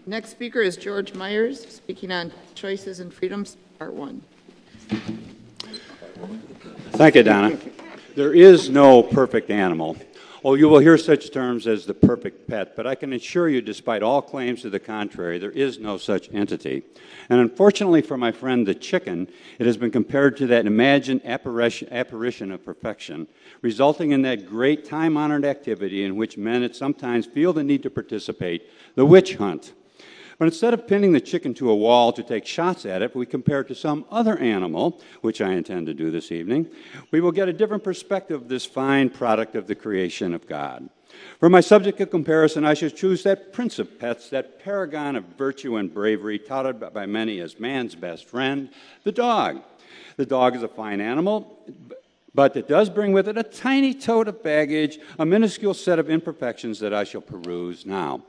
Next speaker is George Meyers, speaking on Choices and Freedoms, Part 1. Thank you, Donna. There is no perfect animal. Oh, you will hear such terms as the perfect pet, but I can assure you, despite all claims to the contrary, there is no such entity. And unfortunately for my friend the chicken, it has been compared to that imagined apparition of perfection, resulting in that great time-honored activity in which men sometimes feel the need to participate, the witch hunt. But instead of pinning the chicken to a wall to take shots at it, we compare it to some other animal, which I intend to do this evening. We will get a different perspective of this fine product of the creation of God. For my subject of comparison, I should choose that prince of pets, that paragon of virtue and bravery, touted by many as man's best friend, the dog. The dog is a fine animal, but it does bring with it a tiny tote of baggage, a minuscule set of imperfections that I shall peruse now.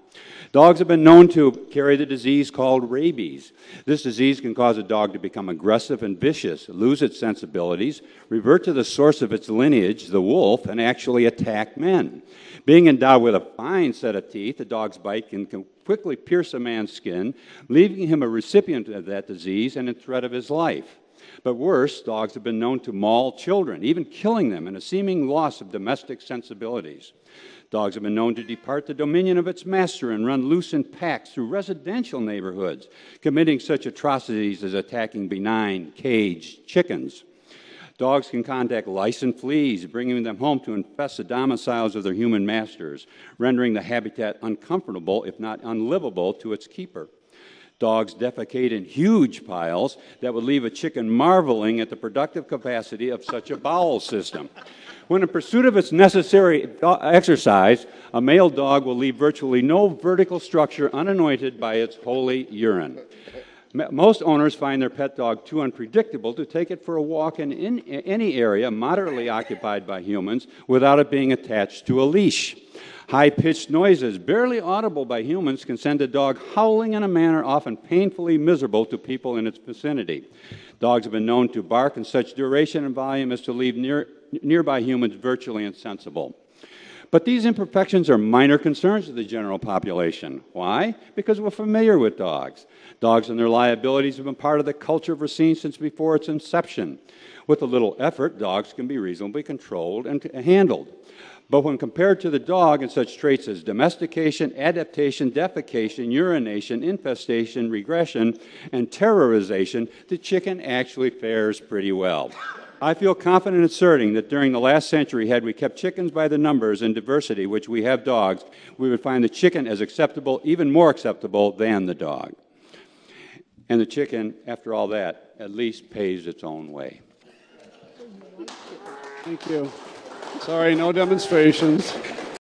Dogs have been known to carry the disease called rabies. This disease can cause a dog to become aggressive and vicious, lose its sensibilities, revert to the source of its lineage, the wolf, and actually attack men. Being endowed with a fine set of teeth, a dog's bite can quickly pierce a man's skin, leaving him a recipient of that disease and in threat of his life. But worse, dogs have been known to maul children, even killing them in a seeming loss of domestic sensibilities. Dogs have been known to depart the dominion of its master and run loose in packs through residential neighborhoods, committing such atrocities as attacking benign, caged chickens. Dogs can contact lice and fleas, bringing them home to infest the domiciles of their human masters, rendering the habitat uncomfortable, if not unlivable, to its keeper. Dogs defecate in huge piles that would leave a chicken marveling at the productive capacity of such a bowel system. When in pursuit of its necessary exercise, a male dog will leave virtually no vertical structure unanointed by its holy urine. Most owners find their pet dog too unpredictable to take it for a walk in any area moderately occupied by humans without it being attached to a leash. High-pitched noises, barely audible by humans, can send a dog howling in a manner often painfully miserable to people in its vicinity. Dogs have been known to bark in such duration and volume as to leave nearby humans virtually insensible. But these imperfections are minor concerns to the general population. Why? Because we're familiar with dogs. Dogs and their liabilities have been part of the culture we've seen since before its inception. With a little effort, dogs can be reasonably controlled and handled. But when compared to the dog in such traits as domestication, adaptation, defecation, urination, infestation, regression, and terrorization, the chicken actually fares pretty well. I feel confident asserting that during the last century, had we kept chickens by the numbers and diversity which we have dogs, we would find the chicken as acceptable, even more acceptable than the dog. And the chicken, after all that, at least pays its own way. Thank you. Sorry, no demonstrations.